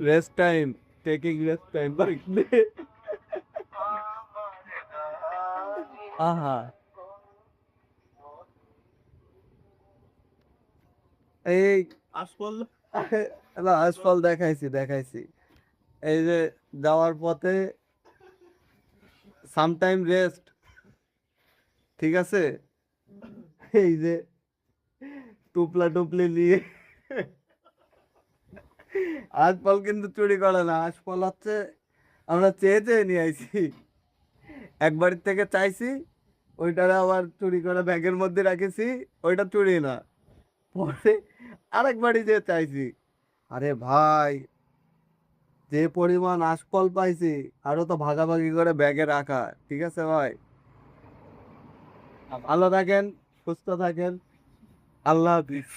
Rest time, taking rest time. আহা, এই আশফল না, আজফল দেখাইছি দেখাইছি। এই যে যাওয়ার পথে সামটাইম রেস্ট, ঠিক আছে। এই যে টুপলা টুপলি নিয়ে, আজফল কিন্তু চুরি করে না, আজফল হচ্ছে আমরা চেয়ে চেয়ে নিয়ে আইছি। এক বাড়ির থেকে চাইছি, ওইটারে আবার চুরি করে ব্যাগের মধ্যে রাখেছি, ওইটা চুরি না। পরে আরেক বাড়ি যেয়ে চাইছি। আরে ভাই, যে পরিমাণ আশফল পাইছি, আরো তো ভাগাভাগি করে ব্যাগে রাখা। ঠিক আছে ভাই, ভালো থাকেন, সুস্থ থাকেন, আল্লাহ হাফিজ।